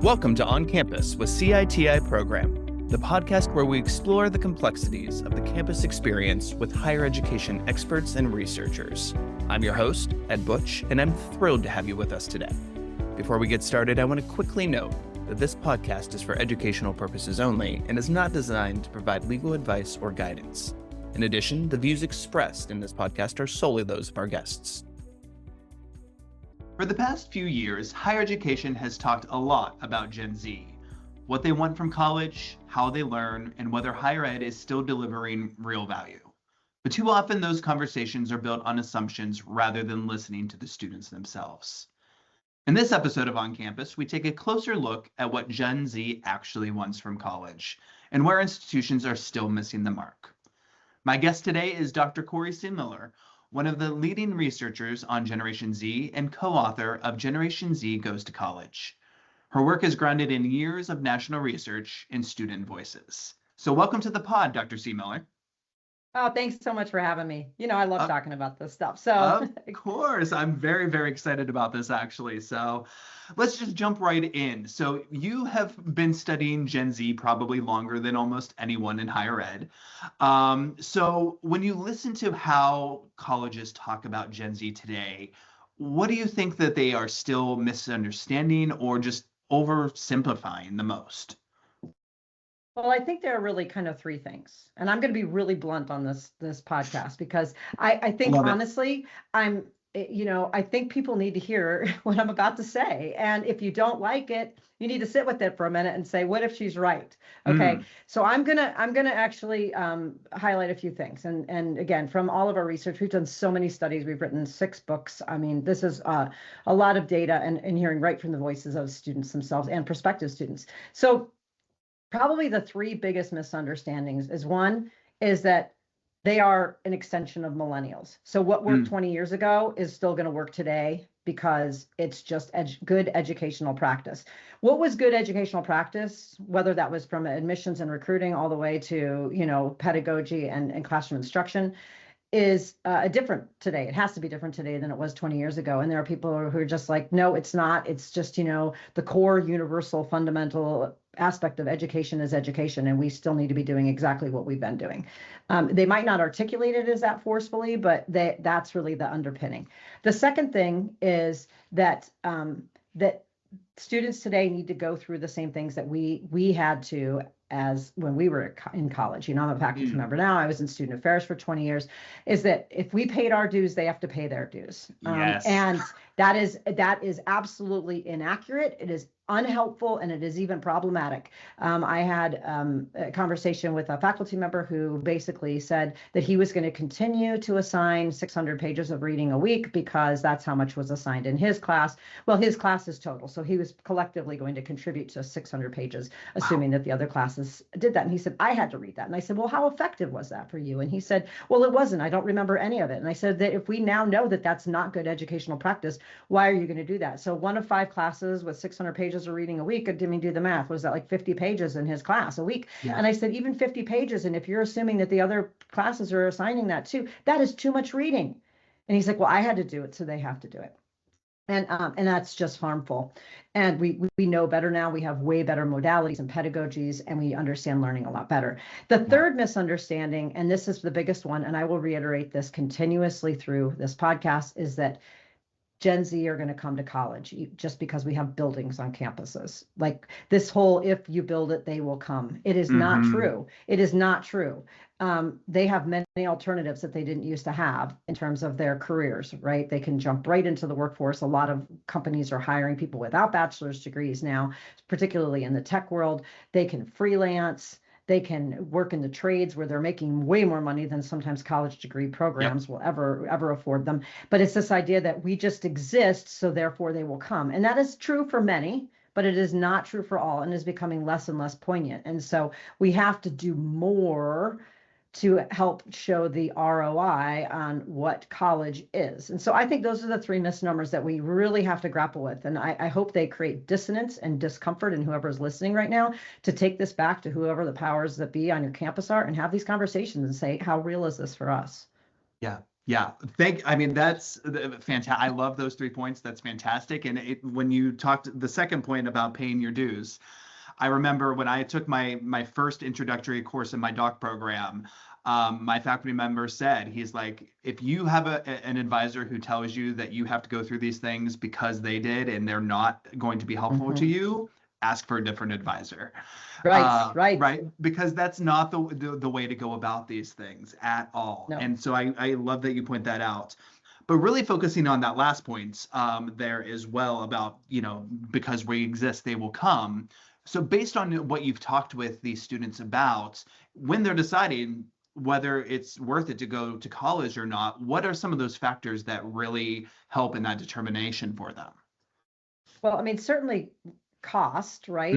Welcome to On Campus with CITI Program, the podcast where we explore the complexities of the campus experience with higher education experts and researchers. I'm your host, Ed Butch, and I'm thrilled to have you with us today. Before we get started, I want to quickly note that this podcast is for educational purposes only and is not designed to provide legal advice or guidance. In addition, the views expressed in this podcast are solely those of our guests. For the past few years, higher education has talked a lot about Gen Z, what they want from college, how they learn, and whether higher ed is still delivering real value. But too often those conversations are built on assumptions rather than listening to the students themselves. In this episode of On Campus, we take a closer look at what Gen Z actually wants from college and where institutions are still missing the mark. My guest today is Dr. Seemiller, one of the leading researchers on Generation Z and co-author of Generation Z Goes to College. Her work is grounded in years of national research and student voices. So welcome to the pod, Dr. Seemiller. Oh, thanks so much for having me. You know, I love talking about this stuff. So of course, I'm very, very excited about this actually. So let's just jump right in. So you have been studying Gen Z probably longer than almost anyone in higher ed. So when you listen to how colleges talk about Gen Z today, what do you think that they are still misunderstanding or just oversimplifying the most? Well, I think there are really kind of three things, and I'm going to be really blunt on this podcast because I think honestly, I think people need to hear what I'm about to say, and if you don't like it, you need to sit with it for a minute and say, what if she's right? Okay, so I'm gonna actually highlight a few things, and again, from all of our research, we've done so many studies, we've written 6 books. I mean, this is a lot of data and hearing right from the voices of students themselves and prospective students. So probably the 3 biggest misunderstandings is that they are an extension of millennials. So what worked 20 years ago is still going to work today because it's just good educational practice. What was good educational practice, whether that was from admissions and recruiting all the way to, pedagogy and classroom instruction, is different today. It has to be different today than it was 20 years ago. And there are people who are just like, no, it's not. It's just, the core universal fundamental aspect of education is education. And we still need to be doing exactly what we've been doing. They might not articulate it as that forcefully, but that's really the underpinning. The second thing is that that students today need to go through the same things that we had to as when we were in college. I'm a faculty member now. I was in student affairs for 20 years. Is that if we paid our dues, they have to pay their dues. Yes. And that is absolutely inaccurate. It is unhelpful, and it is even problematic. I had a conversation with a faculty member who basically said that he was going to continue to assign 600 pages of reading a week because that's how much was assigned in his class. Well, his class is total, so he was collectively going to contribute to 600 pages, assuming that the other classes did that. And he said, I had to read that. And I said, well, how effective was that for you? And he said, well, it wasn't. I don't remember any of it. And I said that if we now know that that's not good educational practice, why are you going to do that? So 1 of 5 classes with 600 pages of reading a week, didn't do the math, was that like 50 pages in his class a week? Yeah. And I said, even 50 pages, and if you're assuming that the other classes are assigning that too, that is too much reading. And he's like, well, I had to do it, so they have to do it. And that's just harmful. And we know better now. We have way better modalities and pedagogies, and we understand learning a lot better. The third misunderstanding, and this is the biggest one, and I will reiterate this continuously through this podcast, is that Gen Z are going to come to college just because we have buildings on campuses. Like this whole, if you build it, they will come. It is not true. It is not true. They have many alternatives that they didn't used to have in terms of their careers, right? They can jump right into the workforce. A lot of companies are hiring people without bachelor's degrees now, particularly in the tech world. They can freelance. They can work in the trades where they're making way more money than sometimes college degree programs will ever afford them. But it's this idea that we just exist, so therefore they will come. And that is true for many, but it is not true for all, and is becoming less and less poignant. And so we have to do more to help show the ROI on what college is. And so I think those are the 3 misnomers that we really have to grapple with. And I hope they create dissonance and discomfort in whoever's listening right now to take this back to whoever the powers that be on your campus are and have these conversations and say, how real is this for us? Yeah. Yeah, I mean, that's fantastic. I love those 3 points. That's fantastic. And when you talked the second point about paying your dues, I remember when I took my first introductory course in my doc program, my faculty member said, he's like, if you have an advisor who tells you that you have to go through these things because they did and they're not going to be helpful to you, ask for a different advisor. Right. Right. Because that's not the way to go about these things at all. No. And so I love that you point that out. But really focusing on that last point there as well about, because we exist, they will come. So based on what you've talked with these students about, when they're deciding whether it's worth it to go to college or not, what are some of those factors that really help in that determination for them? Well, I mean, certainly cost, right?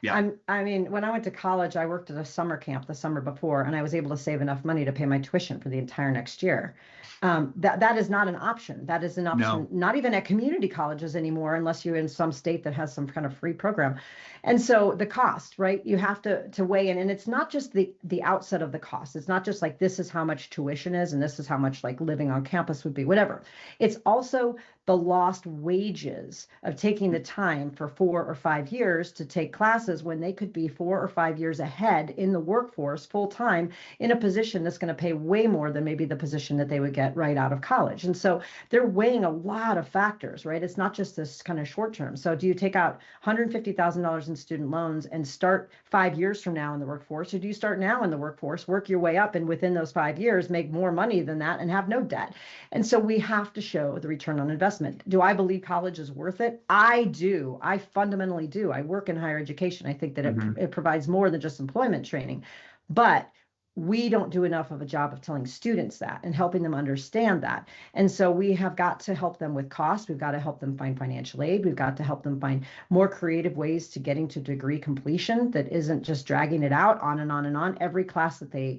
Yeah. I mean, when I went to college, I worked at a summer camp the summer before, and I was able to save enough money to pay my tuition for the entire next year. That is not an option. That is an option, not even at community colleges anymore, unless you're in some state that has some kind of free program. And so the cost, right? You have to weigh in, and it's not just the outset of the cost. It's not just like this is how much tuition is, and this is how much like living on campus would be, whatever. It's also the lost wages of taking the time for 4 or 5 years to take classes when they could be 4 or 5 years ahead in the workforce full time in a position that's going to pay way more than maybe the position that they would get right out of college. And so they're weighing a lot of factors, right? It's not just this kind of short term. So do you take out $150,000 in student loans and start 5 years from now in the workforce, or do you start now in the workforce, work your way up, and within those 5 years make more money than that and have no debt? And so we have to show the return on investment. Do I believe college is worth it? I do. I fundamentally do. I work in higher education. I think that it provides more than just employment training, but we don't do enough of a job of telling students that and helping them understand that. And so we have got to help them with cost. We've got to help them find financial aid. We've got to help them find more creative ways to getting to degree completion that isn't just dragging it out on and on and on. Every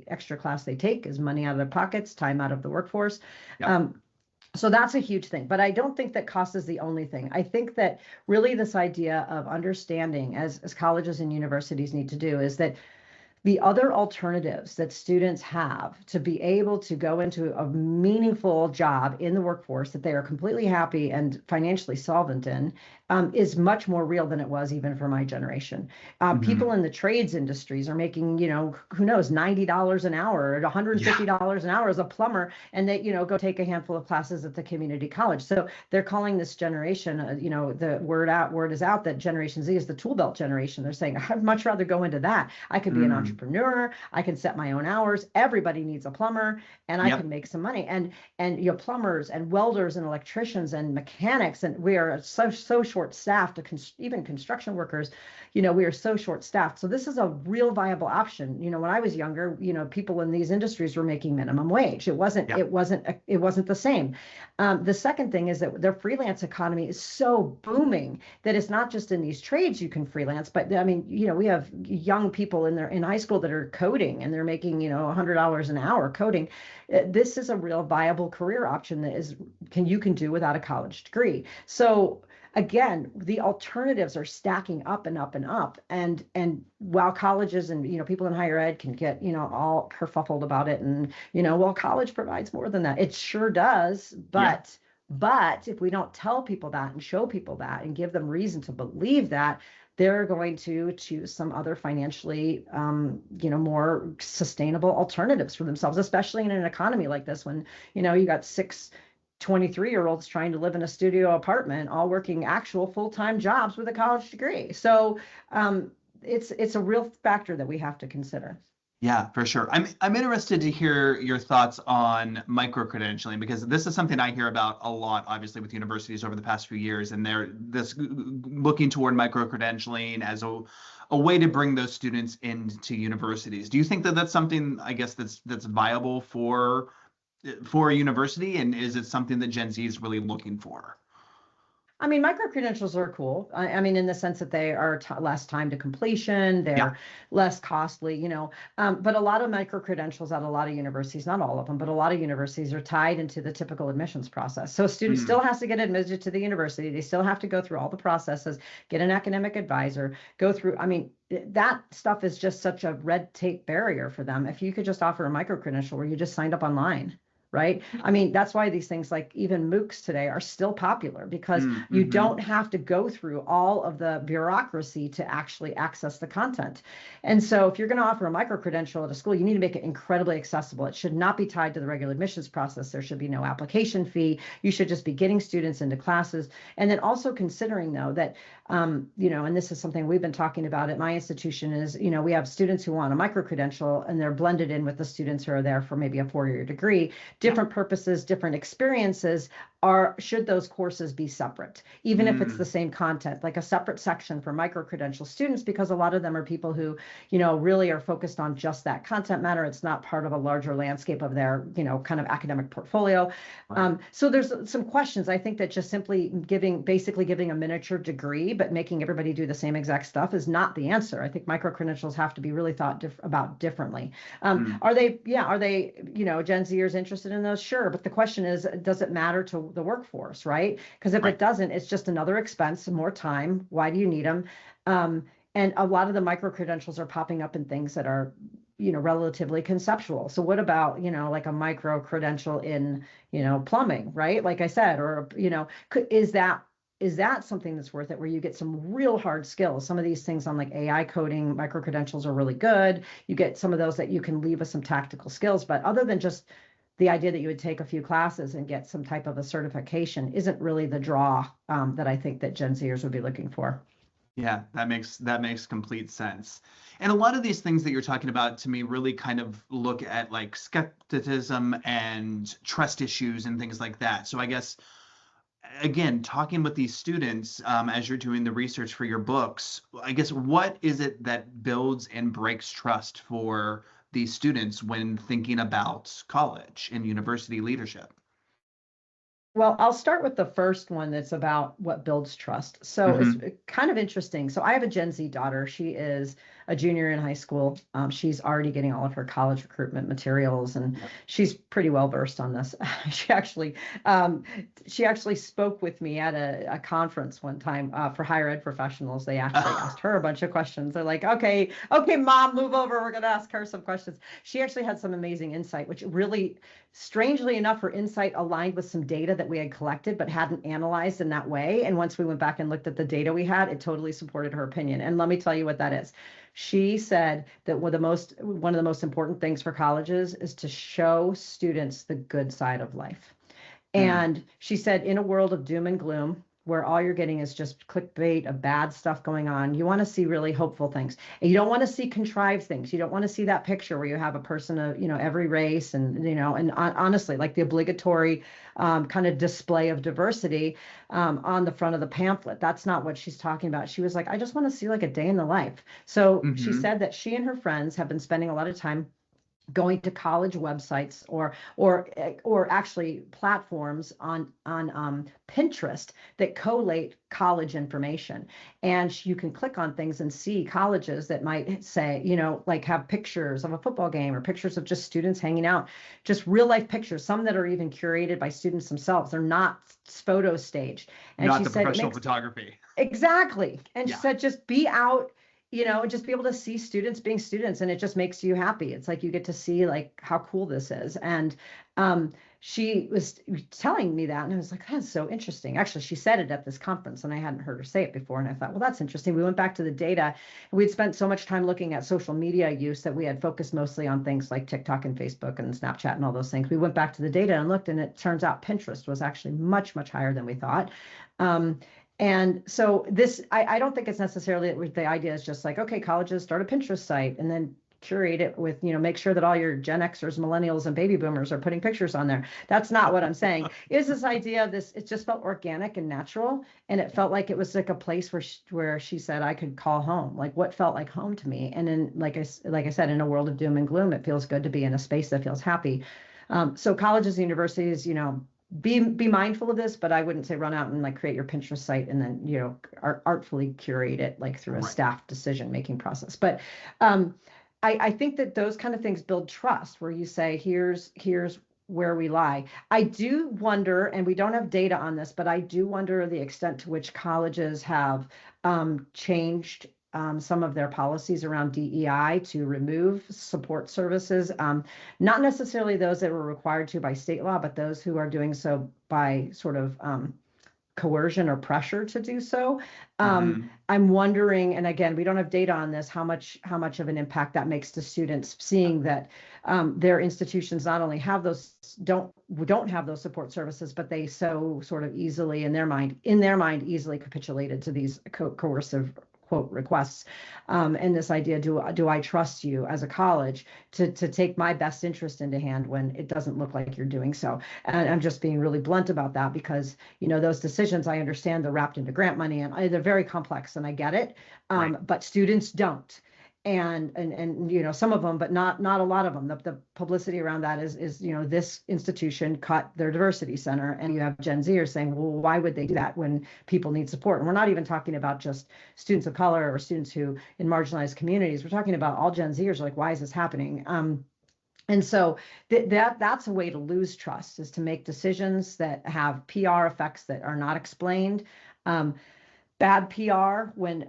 extra class they take is money out of their pockets, time out of the workforce. Yep. So that's a huge thing, but I don't think that cost is the only thing. I think that really this idea of understanding, as colleges and universities need to do, is that the other alternatives that students have to be able to go into a meaningful job in the workforce that they are completely happy and financially solvent in is much more real than it was even for my generation. People in the trades industries are making, who knows, $90 an hour or $150 an hour as a plumber, and they, go take a handful of classes at the community college. So they're calling this generation, the word is out that Generation Z is the tool belt generation. They're saying, I'd much rather go into that. I could be an entrepreneur. I can set my own hours. Everybody needs a plumber, and I can make some money. And plumbers and welders and electricians and mechanics, and we are so short staffed. Even construction workers, we are so short staffed. So this is a real viable option. When I was younger, people in these industries were making minimum wage. It wasn't the same. The second thing is that their freelance economy is so booming that it's not just in these trades you can freelance, but I mean, we have young people in high school that are coding, and they're making, $100 an hour coding. This is a real viable career option that you can do without a college degree. So again, the alternatives are stacking up and up and up. And while colleges and, people in higher ed can get, all kerfuffled about it. And, well, college provides more than that. It sure does. But if we don't tell people that and show people that and give them reason to believe that, they're going to choose some other financially, more sustainable alternatives for themselves, especially in an economy like this when, you got 6 23-year-olds trying to live in a studio apartment, all working actual full-time jobs with a college degree. So it's a real factor that we have to consider. Yeah, for sure. I'm interested to hear your thoughts on microcredentialing, because this is something I hear about a lot, obviously, with universities over the past few years, and they're looking toward microcredentialing as a way to bring those students into universities. Do you think that that's something, I guess, that's viable for a university, and is it something that Gen Z is really looking for? I mean, microcredentials are cool. I mean, in the sense that they are less time to completion, they're less costly, but a lot of microcredentials at a lot of universities, not all of them, but a lot of universities are tied into the typical admissions process. So a student still has to get admitted to the university. They still have to go through all the processes, get an academic advisor, go through, I mean, that stuff is just such a red tape barrier for them. If you could just offer a microcredential where you just signed up online, right? I mean, that's why these things like even MOOCs today are still popular, because you don't have to go through all of the bureaucracy to actually access the content. And so if you're going to offer a micro-credential at a school, you need to make it incredibly accessible. It should not be tied to the regular admissions process. There should be no application fee. You should just be getting students into classes. And then also considering, though, that, and this is something we've been talking about at my institution is, we have students who want a micro-credential and they're blended in with the students who are there for maybe a 4-year degree. Different purposes, different experiences. Should those courses be separate, even if it's the same content, like a separate section for micro-credential students, because a lot of them are people who, really are focused on just that content matter. It's not part of a larger landscape of their, kind of academic portfolio. Right. So there's some questions. I think that just simply basically giving a miniature degree, but making everybody do the same exact stuff is not the answer. I think micro-credentials have to be really thought about differently. Are they, Gen Zers interested in those? Sure. But the question is, does it matter to the workforce, right? Because if it doesn't, it's just another expense, more time. Why do you need them? And a lot of the micro-credentials are popping up in things that are, relatively conceptual. So what about, like a micro-credential in, plumbing, right? Like I said, or, is that something that's worth it, where you get some real hard skills? Some of these things on like AI coding, micro-credentials are really good. You get some of those that you can leave with some tactical skills, but other than just the idea that you would take a few classes and get some type of a certification isn't really the draw that I think that Gen Zers would be looking for. Yeah, that makes complete sense. And a lot of these things that you're talking about to me really kind of look at like skepticism and trust issues and things like that. So I guess, again, talking with these students as you're doing the research for your books, I guess, what is it that builds and breaks trust for these students when thinking about college and university leadership? Well, I'll start with the first one that's about what builds trust. So it's kind of interesting. So I have a Gen Z daughter. She is a junior in high school. She's already getting all of her college recruitment materials, and she's pretty well versed on this. She actually spoke with me at a conference one time for higher ed professionals. They actually asked her a bunch of questions. They're like, okay, mom, move over. We're going to ask her some questions. She actually had some amazing insight, which really, strangely enough, her insight aligned with some data that we had collected but hadn't analyzed in that way. And once we went back and looked at the data we had, it totally supported her opinion. And let me tell you what that is. She said that one of the most important things for colleges is to show students the good side of life. And she said, in a world of doom and gloom, where all you're getting is just clickbait of bad stuff going on, you want to see really hopeful things. And you don't want to see contrived things. You don't want to see that picture where you have a person of, every race and, and honestly, like the obligatory kind of display of diversity on the front of the pamphlet. That's not what she's talking about. She was like, I just want to see like a day in the life. So she said that she and her friends have been spending a lot of time going to college websites or actually platforms on Pinterest that collate college information. And you can click on things and see colleges that might say, like have pictures of a football game or pictures of just students hanging out, just real life pictures, some that are even curated by students themselves. They're not photo staged. And not she the said professional photography. Exactly. And she said, just be out, and just be able to see students being students, and it just makes you happy. It's like you get to see like how cool this is. And she was telling me that, and I was like, that's so interesting. Actually, she said it at this conference, and I hadn't heard her say it before. And I thought, well, that's interesting. We went back to the data, and we'd spent so much time looking at social media use that we had focused mostly on things like TikTok and Facebook and Snapchat and all those things. We went back to the data and looked, and it turns out Pinterest was actually much, much higher than we thought. And so I don't think it's necessarily the idea is just like, okay, colleges start a Pinterest site and then curate it with, make sure that all your Gen Xers, millennials, and baby boomers are putting pictures on there. That's not what I'm saying. Is this idea of this, it just felt organic and natural. And it felt like it was like a place where she said I could call home, like what felt like home to me. And then, like I said, in a world of doom and gloom, it feels good to be in a space that feels happy. So colleges and universities, be mindful of this, but I wouldn't say run out and like create your Pinterest site and then, artfully curate it like through a staff decision-making process. But I think that those kind of things build trust, where you say, here's where we lie. I do wonder, and we don't have data on this, but I do wonder the extent to which colleges have changed some of their policies around DEI to remove support services, not necessarily those that were required to by state law, but those who are doing so by sort of coercion or pressure to do so. I'm wondering, and again, we don't have data on this, how much of an impact that makes to students, seeing that their institutions not only have those, don't have those support services, but they so sort of easily in their mind easily capitulated to these coercive quote requests, and this idea, do I trust you as a college to take my best interest into hand when it doesn't look like you're doing so? And I'm just being really blunt about that, because those decisions, I understand they're wrapped into grant money and they're very complex, and I get it, Right. but students don't. And some of them, but not a lot of them. The publicity around that is this institution cut their diversity center, and you have Gen Zers saying, well, why would they do that when people need support? And we're not even talking about just students of color or students who in marginalized communities. We're talking about all Gen Zers are like, why is this happening? And so that's a way to lose trust, is to make decisions that have PR effects that are not explained. Bad PR, when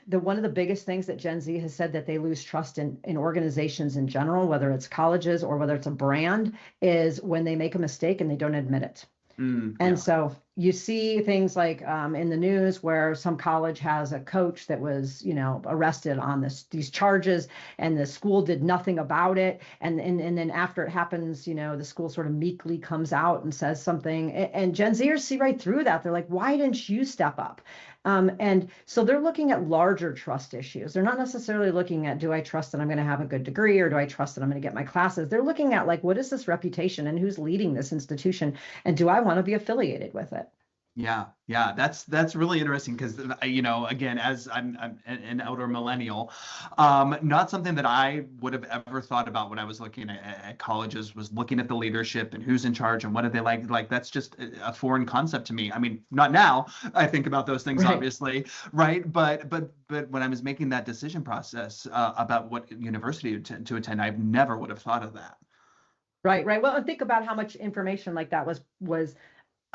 one of the biggest things that Gen Z has said that they lose trust in organizations in general, whether it's colleges or whether it's a brand, is when they make a mistake and they don't admit it. And so you see things like in the news where some college has a coach that was, arrested on these charges, and the school did nothing about it. And then after it happens, the school sort of meekly comes out and says something. And Gen Zers see right through that. They're like, why didn't you step up? And so they're looking at larger trust issues. They're not necessarily looking at, do I trust that I'm going to have a good degree, or do I trust that I'm going to get my classes? They're looking at, like, what is this reputation and who's leading this institution? And do I want to be affiliated with it? Yeah, that's really interesting, because again, as I'm an outer millennial, not something that I would have ever thought about when I was looking at colleges, was looking at the leadership and who's in charge and what are they like. Like, that's just a foreign concept to me. I mean, not now. I think about those things, Right. obviously, right? But when I was making that decision process about what university to attend, I never would have thought of that. Right. Well, and think about how much information like that was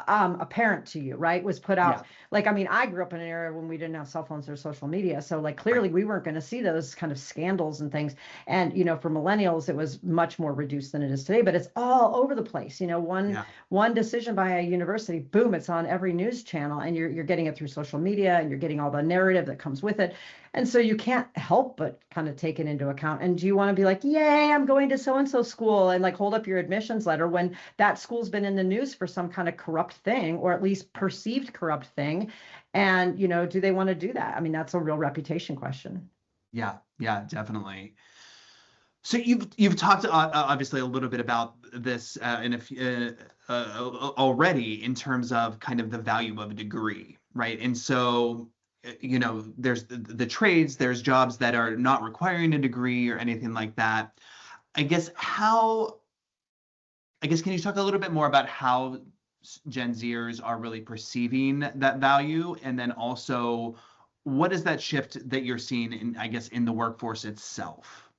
apparent to you, right? Was put out. Yeah. Like, I mean, I grew up in an era when we didn't have cell phones or social media. So like, clearly we weren't going to see those kind of scandals and things. And, for millennials, it was much more reduced than it is today, but it's all over the place. One decision by a university, boom, it's on every news channel, and you're getting it through social media, and you're getting all the narrative that comes with it. And so you can't help but kind of take it into account. And do you want to be like, yay, I'm going to so-and-so school, and like hold up your admissions letter when that school's been in the news for some kind of corrupt thing, or at least perceived corrupt thing? And, do they want to do that? I mean, that's a real reputation question. Yeah, definitely. So you've talked obviously a little bit about this already, in terms of kind of the value of a degree, right? And so there's the trades, there's jobs that are not requiring a degree or anything like that. I guess can you talk a little bit more about how Gen Zers are really perceiving that value, and then also what is that shift that you're seeing in the workforce itself?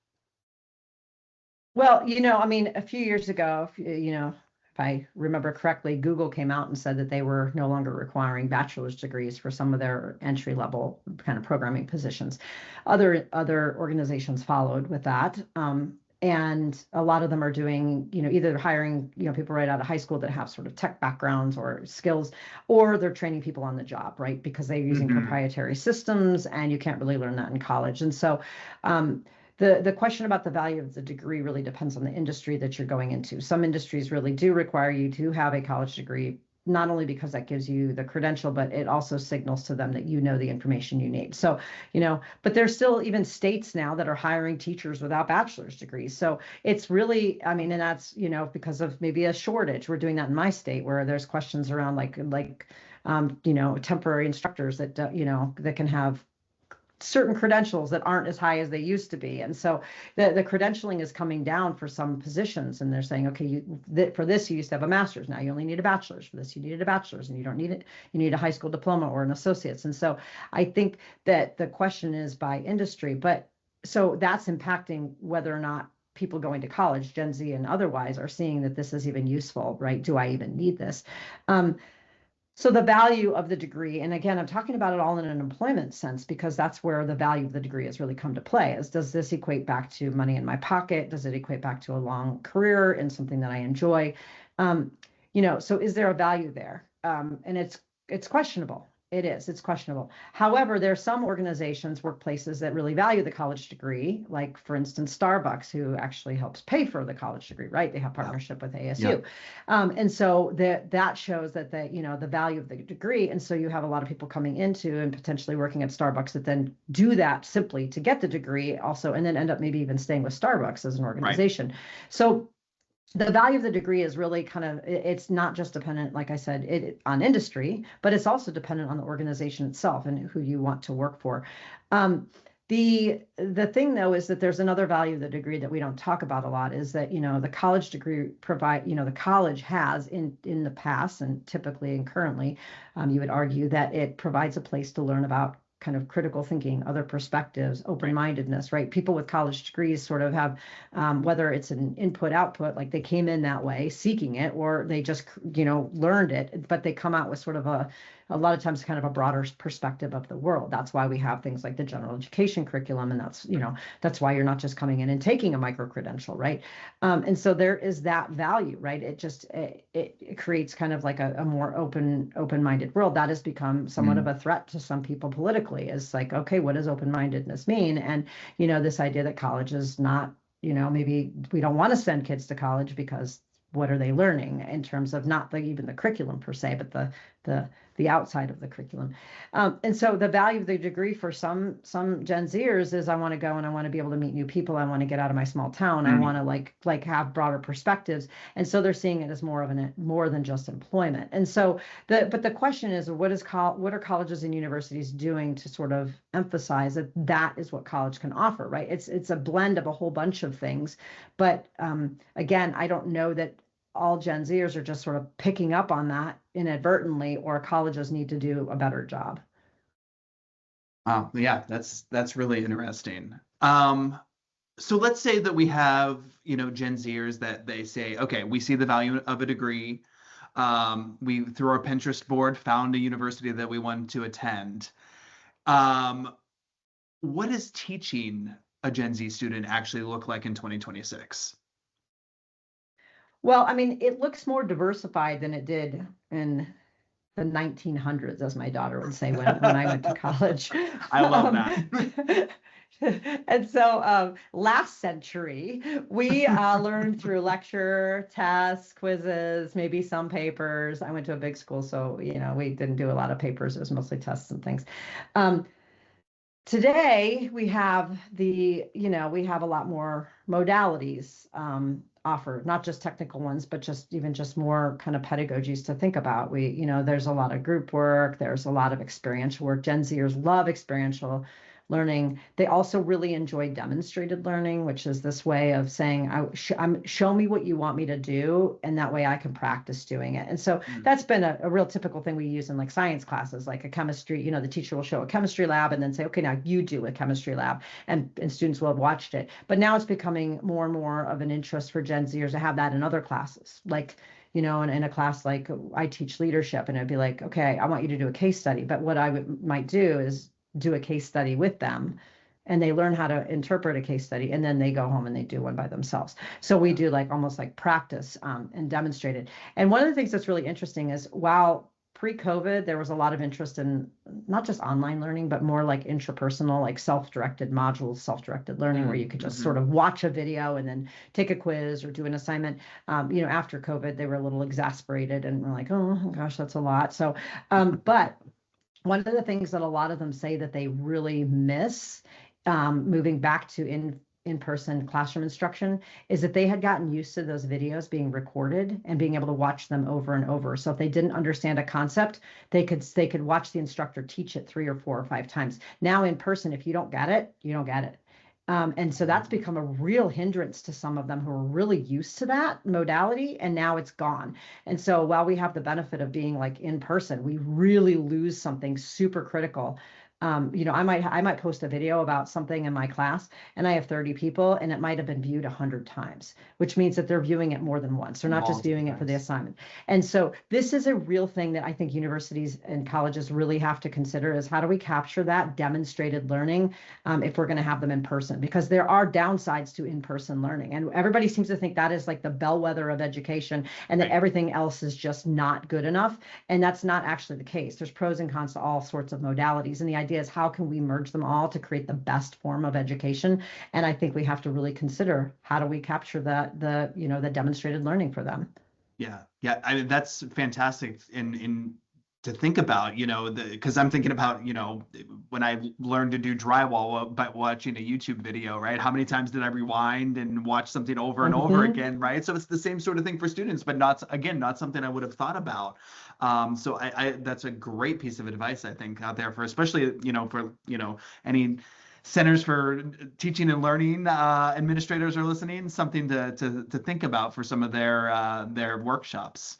Well, I mean, a few years ago, if I remember correctly, Google came out and said that they were no longer requiring bachelor's degrees for some of their entry level kind of programming positions. Other organizations followed with that. And a lot of them are doing, either hiring, people right out of high school that have sort of tech backgrounds or skills, or they're training people on the job, right? Because they're using proprietary systems, and you can't really learn that in college. And so, the question about the value of the degree really depends on the industry that you're going into. Some industries really do require you to have a college degree, not only because that gives you the credential, but it also signals to them that you know the information you need. So, but there's still even states now that are hiring teachers without bachelor's degrees. So it's really, I mean, and that's, because of maybe a shortage. We're doing that in my state, where there's questions around like temporary instructors that, that can have certain credentials that aren't as high as they used to be. And so the credentialing is coming down for some positions, and they're saying, okay, for this, you used to have a master's. Now you only need a bachelor's. For this, you needed a bachelor's, and you don't need it. You need a high school diploma or an associate's. And so I think that the question is by industry, but so that's impacting whether or not people going to college, Gen Z and otherwise, are seeing that this is even useful, right? Do I even need this? So the value of the degree, and again, I'm talking about it all in an employment sense because that's where the value of the degree has really come to play. Is does this equate back to money in my pocket? Does it equate back to a long career and something that I enjoy? So is there a value there? And it's questionable. It's questionable. However, there are some organizations, workplaces that really value the college degree, like for instance, Starbucks, who actually helps pay for the college degree, right? They have partnership with ASU. And so that shows that the value of the degree. And so you have a lot of people coming into and potentially working at Starbucks that then do that simply to get the degree also, and then end up maybe even staying with Starbucks as an organization. Right. So the value of the degree is really it's not just dependent, like I said, on industry, but it's also dependent on the organization itself and who you want to work for. The thing though is that there's another value of the degree that we don't talk about a lot is that, the college degree the college has in the past and typically and currently, you would argue that it provides a place to learn about kind of critical thinking, other perspectives, open-mindedness, right? People with college degrees sort of have, whether it's an input-output, like they came in that way seeking it, or they just, learned it, but they come out with sort of a lot of times kind of a broader perspective of the world. That's why we have things like the general education curriculum. And that's why you're not just coming in and taking a micro-credential, right? And so there is that value, right? It creates kind of like a more open-minded world that has become somewhat of a threat to some people politically. Is like, okay, what does open-mindedness mean? And, this idea that college is not, maybe we don't want to send kids to college because what are they learning in terms of not even the curriculum per se, but the outside of the curriculum. And so the value of the degree for some Gen Zers is I want to go and I want to be able to meet new people. I want to get out of my small town. I want to like have broader perspectives. And so they're seeing it as more than just employment. And so but the question is, what are colleges and universities doing to sort of emphasize that is what college can offer, right? It's a blend of a whole bunch of things. But again, I don't know that all Gen Zers are just sort of picking up on that inadvertently, or colleges need to do a better job. Yeah, that's really interesting. So let's say that we have, Gen Zers that they say, okay, we see the value of a degree. We, through our Pinterest board, found a university that we wanted to attend. What does teaching a Gen Z student actually look like in 2026? Well, I mean, it looks more diversified than it did in the 1900s, as my daughter would say when I went to college. I love that. And so last century, we learned through lecture, tests, quizzes, maybe some papers. I went to a big school, so, we didn't do a lot of papers. It was mostly tests and things. Today, we have we have a lot more modalities offered, not just technical ones, but just more kind of pedagogies to think about. There's a lot of group work. There's a lot of experiential work. Gen Zers love experiential learning. They also really enjoy demonstrated learning, which is this way of saying, show me what you want me to do, and that way I can practice doing it. And so that's been a real typical thing we use in like science classes, like a chemistry, the teacher will show a chemistry lab and then say, okay, now you do a chemistry lab, and students will have watched it. But now it's becoming more and more of an interest for Gen Zers to have that in other classes, like in a class like I teach leadership, and it'd be like, okay, I want you to do a case study. But what I might do is do a case study with them, and they learn how to interpret a case study, and then they go home and they do one by themselves. So we do almost like practice and demonstrate it. And one of the things that's really interesting is, while pre-COVID, there was a lot of interest in not just online learning, but more like intrapersonal, like self-directed modules, self-directed learning, where you could just sort of watch a video and then take a quiz or do an assignment. After COVID, they were a little exasperated and were like, oh gosh, that's a lot. So, but one of the things that a lot of them say that they really miss moving back to in-person classroom instruction is that they had gotten used to those videos being recorded and being able to watch them over and over. So if they didn't understand a concept, they could watch the instructor teach it 3 or 4 or 5 times. Now in person, if you don't get it, you don't get it. And so that's become a real hindrance to some of them who are really used to that modality, and now it's gone. And so while we have the benefit of being like in person, we really lose something super critical I might post a video about something in my class, and I have 30 people, and it might have been viewed 100 times, which means that they're viewing it more than once. They're not just viewing it for the assignment. And so this is a real thing that I think universities and colleges really have to consider, is how do we capture that demonstrated learning if we're going to have them in person? Because there are downsides to in-person learning, and everybody seems to think that is like the bellwether of education, and that everything else is just not good enough. And that's not actually the case. There's pros and cons to all sorts of modalities, and the idea is how can we merge them all to create the best form of education? And I think we have to really consider, how do we capture the demonstrated learning for them? Yeah, I mean, that's fantastic in to think about, because I'm thinking about, when I learned to do drywall by watching a YouTube video, right? How many times did I rewind and watch something over and over again, right? So it's the same sort of thing for students, but not something I would have thought about. So that's a great piece of advice, I think, out there for, especially, for, any centers for teaching and learning administrators are listening, something to think about for some of their workshops.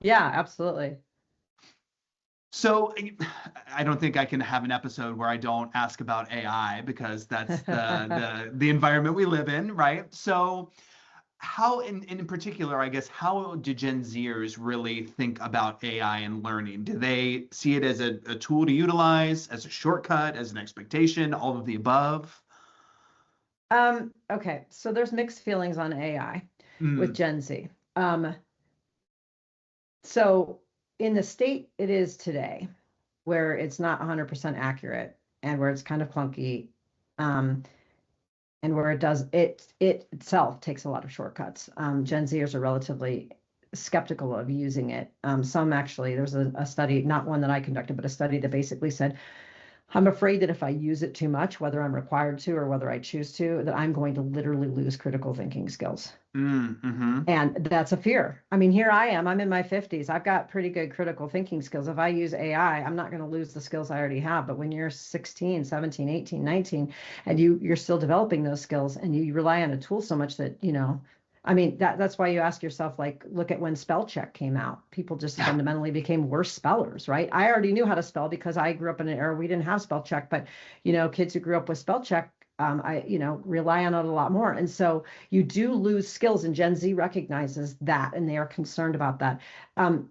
Yeah, absolutely. So I don't think I can have an episode where I don't ask about AI, because that's the environment we live in, right? So how, in particular, I guess, how do Gen Zers really think about AI and learning? Do they see it as a tool to utilize, as a shortcut, as an expectation, all of the above? Okay, so there's mixed feelings on AI with Gen Z. So in the state it is today, where it's not 100% accurate, and where it's kind of clunky, and where it itself takes a lot of shortcuts. Gen Zers are relatively skeptical of using it. Some actually, there's a study, not one that I conducted, but a study that basically said, I'm afraid that if I use it too much, whether I'm required to or whether I choose to, that I'm going to literally lose critical thinking skills. And that's a fear. I mean, here I am, I'm in my 50s. I've got pretty good critical thinking skills. If I use AI, I'm not going to lose the skills I already have. But when you're 16, 17, 18, 19, and you're still developing those skills, and you rely on a tool so much that, I mean, that's why you ask yourself, like, look at when spell check came out. People just fundamentally became worse spellers, right? I already knew how to spell because I grew up in an era we didn't have spell check, but, kids who grew up with spell check, I rely on it a lot more. And so you do lose skills, and Gen Z recognizes that, and they are concerned about that.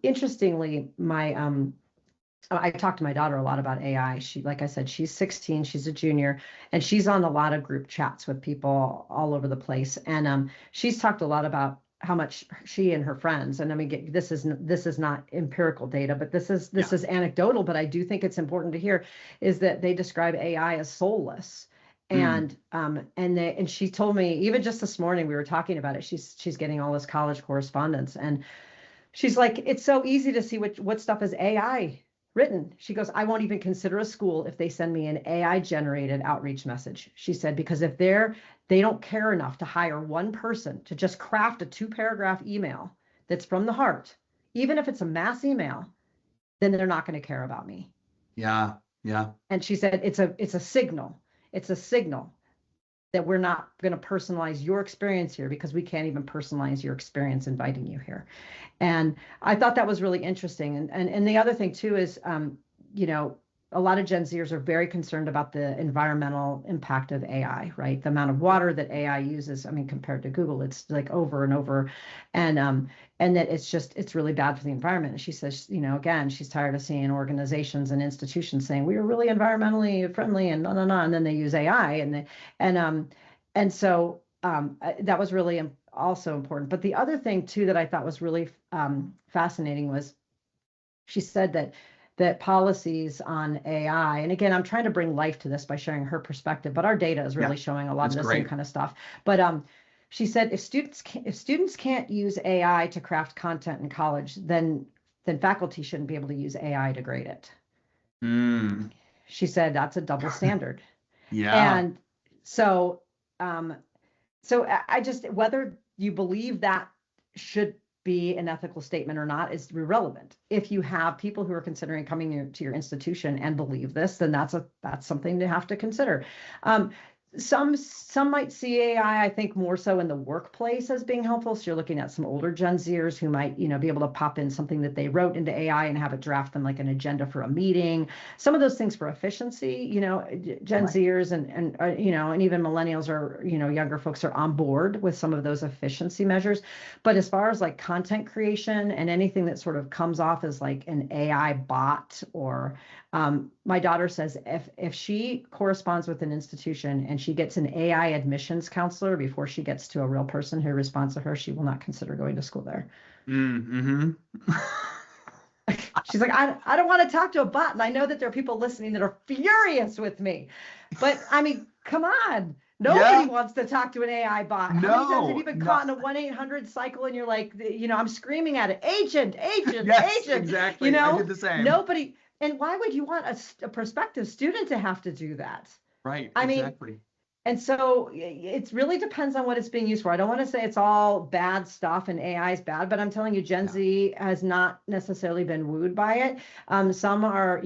Interestingly, I talked to my daughter a lot about AI. Like I said, she's 16, she's a junior, and she's on a lot of group chats with people all over the place. And she's talked a lot about how much she and her friends, and I mean, this is not empirical data, but this is anecdotal, but I do think it's important to hear, is that they describe AI as soulless. And she told me, even just this morning, we were talking about it. She's getting all this college correspondence, and she's like, it's so easy to see what stuff is AI written. She goes, I won't even consider a school if they send me an AI generated outreach message. She said, because if they don't care enough to hire one person to just craft a 2-paragraph email that's from the heart, even if it's a mass email, then they're not going to care about me. Yeah. And she said, it's a signal. It's a signal that we're not going to personalize your experience here, because we can't even personalize your experience inviting you here. And I thought that was really interesting. And the other thing too is, a lot of Gen Zers are very concerned about the environmental impact of AI, right? The amount of water that AI uses, I mean, compared to Google, it's like over and over. And that it's really bad for the environment. And she says, again, she's tired of seeing organizations and institutions saying, we are really environmentally friendly and and then they use AI. And so that was really also important. But the other thing too that I thought was really fascinating was, she said that policies on AI, and again, I'm trying to bring life to this by sharing her perspective, but our data is really showing a lot of the same kind of stuff. But she said, if students can't use AI to craft content in college, then faculty shouldn't be able to use AI to grade it. She said that's a double standard. And so I just, whether you believe that should be an ethical statement or not is irrelevant. If you have people who are considering coming to your institution and believe this, then that's something to have to consider. Some might see AI, I think, more so in the workplace as being helpful. So you're looking at some older Gen Zers who might, be able to pop in something that they wrote into AI and have it draft them like an agenda for a meeting. Some of those things for efficiency, Gen Zers and even millennials or, younger folks are on board with some of those efficiency measures. But as far as like content creation and anything that sort of comes off as like an AI bot or my daughter says if she corresponds with an institution and she gets an AI admissions counselor before she gets to a real person who responds to her, she will not consider going to school there. Mm-hmm. She's like, I don't want to talk to a bot. And I know that there are people listening that are furious with me. But I mean, come on. Nobody wants to talk to an AI bot. No, How many times have you been caught in a 1-800 cycle and you're like, I'm screaming at it, agent, yes, agent. Exactly. I did the same. Nobody. And why would you want a prospective student to have to do that? Right. I exactly. mean, and so it really depends on what it's being used for. I don't want to say it's all bad stuff and AI is bad, but I'm telling you, Gen Z has not necessarily been wooed by it. Some are,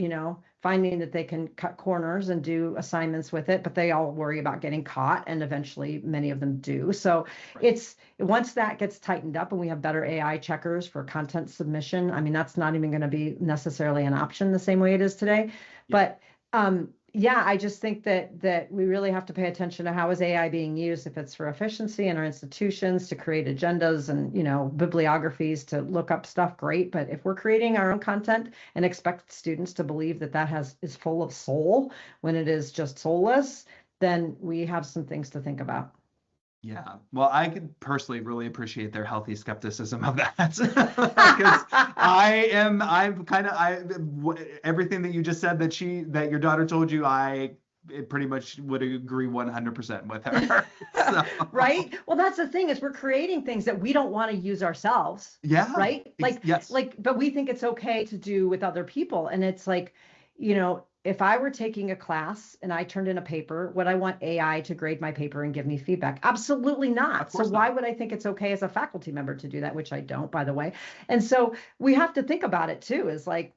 finding that they can cut corners and do assignments with it, but they all worry about getting caught, and eventually many of them do. So it's once that gets tightened up and we have better AI checkers for content submission, I mean, that's not even going to be necessarily an option the same way it is today. But I just think that we really have to pay attention to how is AI being used, if it's for efficiency in our institutions to create agendas and, bibliographies to look up stuff, great. But if we're creating our own content and expect students to believe that is full of soul when it is just soulless, then we have some things to think about. Yeah, well, I could personally really appreciate their healthy skepticism of that because everything that you just said that your daughter told you, I pretty much would agree 100% with her. So. Right? Well, that's the thing is we're creating things that we don't want to use ourselves. Yeah. Right? But we think it's okay to do with other people. And it's like, if I were taking a class and I turned in a paper, would I want AI to grade my paper and give me feedback? Absolutely not. So why would I think it's okay as a faculty member to do that, which I don't, by the way. And so we have to think about it too, is like,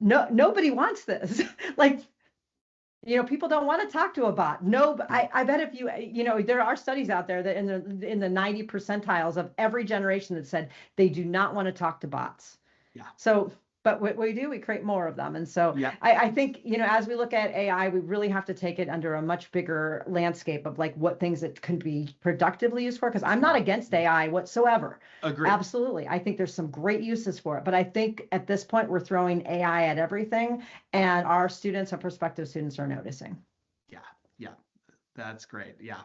nobody wants this. Like, people don't want to talk to a bot. No, I bet if there are studies out there that in the 90 percentiles of every generation that said they do not want to talk to bots. Yeah. So, but what we do, we create more of them. And so I think, as we look at AI, we really have to take it under a much bigger landscape of like what things it can be productively used for. Because I'm not against AI whatsoever. Agree. Absolutely. I think there's some great uses for it. But I think at this point, we're throwing AI at everything. And our students and prospective students are noticing. Yeah. That's great. Yeah.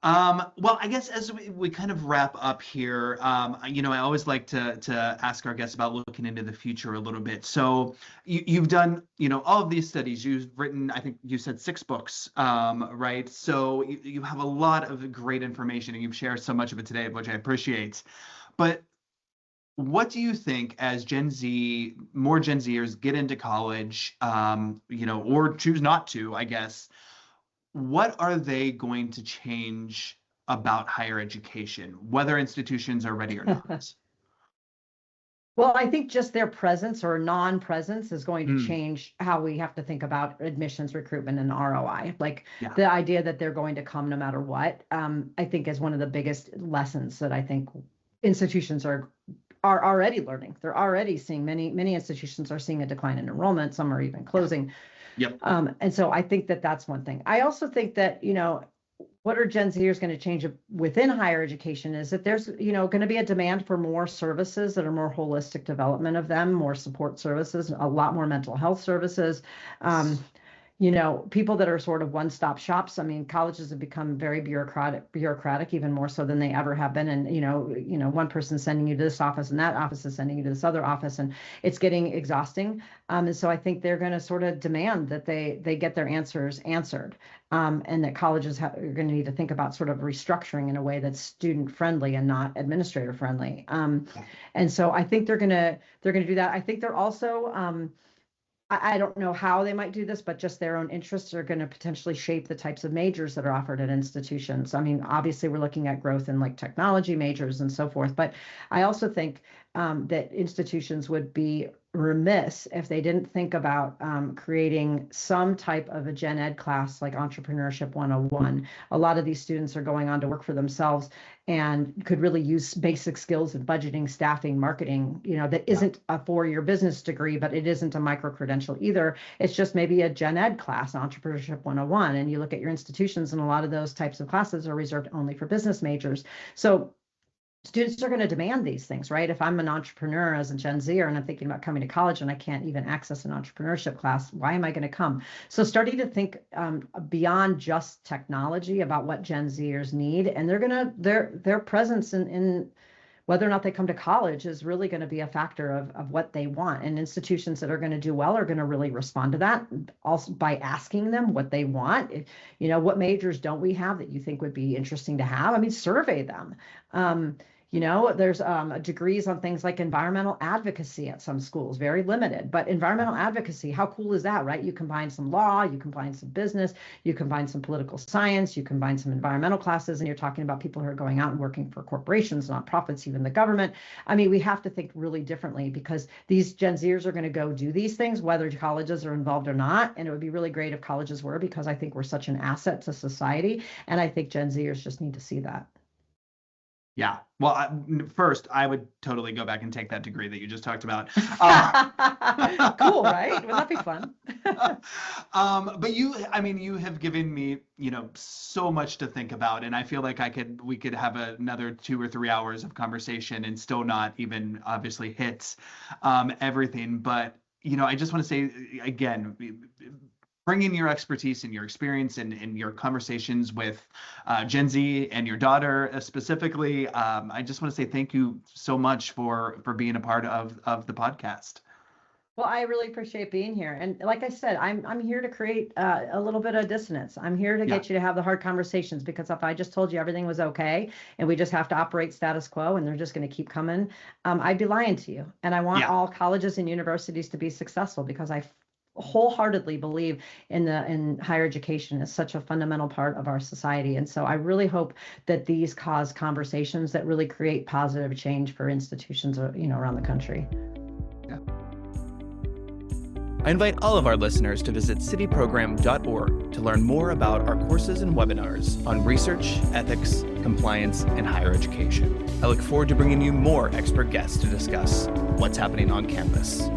Well, I guess as we kind of wrap up here, I always like to ask our guests about looking into the future a little bit. So you've done, all of these studies. You've written, I think you said 6 books, right? So you have a lot of great information, and you've shared so much of it today, which I appreciate. But what do you think as more Gen Zers get into college, or choose not to, I guess? What are they going to change about higher education, whether institutions are ready or not? Well, I think just their presence or non-presence is going to change how we have to think about admissions, recruitment, and ROI. Like the idea that they're going to come no matter what, I think is one of the biggest lessons that I think institutions are already learning. They're already seeing many institutions are seeing a decline in enrollment. Some are even closing. Yep. And so I think that that's one thing. I also think that, what are Gen Zers going to change within higher education is that there's, going to be a demand for more services that are more holistic development of them, more support services, a lot more mental health services. People that are sort of one-stop shops. I mean, colleges have become very bureaucratic, even more so than they ever have been. And, one person sending you to this office and that office is sending you to this other office, and it's getting exhausting. And so I think they're going to sort of demand that they get their answers answered. And that colleges are going to need to think about sort of restructuring in a way that's student friendly and not administrator friendly. And so I think they're going to do that. I think they're also, I don't know how they might do this, but just their own interests are going to potentially shape the types of majors that are offered at institutions. I mean, obviously we're looking at growth in like technology majors and so forth, but I also think that institutions would be remiss if they didn't think about creating some type of a gen ed class like Entrepreneurship 101. A lot of these students are going on to work for themselves and could really use basic skills in budgeting, staffing, marketing, that isn't a 4-year business degree, but it isn't a micro-credential either. It's just maybe a gen ed class, Entrepreneurship 101. And you look at your institutions, and a lot of those types of classes are reserved only for business majors. So students are going to demand these things, right? If I'm an entrepreneur as a Gen Zer and I'm thinking about coming to college and I can't even access an entrepreneurship class, why am I going to come? So starting to think beyond just technology about what Gen Zers need, and their presence in whether or not they come to college is really going to be a factor of what they want. And institutions that are going to do well are going to really respond to that, also by asking them what they want. What majors don't we have that you think would be interesting to have? I mean, survey them. There's degrees on things like environmental advocacy at some schools, very limited, but environmental advocacy, how cool is that, right? You combine some law, you combine some business, you combine some political science, you combine some environmental classes, and you're talking about people who are going out and working for corporations, nonprofits, even the government. I mean, we have to think really differently, because these Gen Zers are going to go do these things, whether colleges are involved or not. And it would be really great if colleges were, because I think we're such an asset to society. And I think Gen Zers just need to see that. Yeah. Well, first, I would totally go back and take that degree that you just talked about. Cool, right? Wouldn't that be fun? But you have given me, so much to think about, and I feel like we could have another 2 or 3 hours of conversation and still not even obviously hit everything. But, I just want to say again, bring in your expertise and your experience and your conversations with Gen Z and your daughter specifically. I just want to say thank you so much for being a part of the podcast. Well, I really appreciate being here. And like I said, I'm here to create a little bit of dissonance. I'm here to get you to have the hard conversations, because if I just told you everything was okay and we just have to operate status quo and they're just going to keep coming, I'd be lying to you. And I want all colleges and universities to be successful, because I wholeheartedly believe in higher education as such a fundamental part of our society. And so I really hope that these cause conversations that really create positive change for institutions, around the country. Yeah. I invite all of our listeners to visit cityprogram.org to learn more about our courses and webinars on research, ethics, compliance, and higher education. I look forward to bringing you more expert guests to discuss what's happening on campus.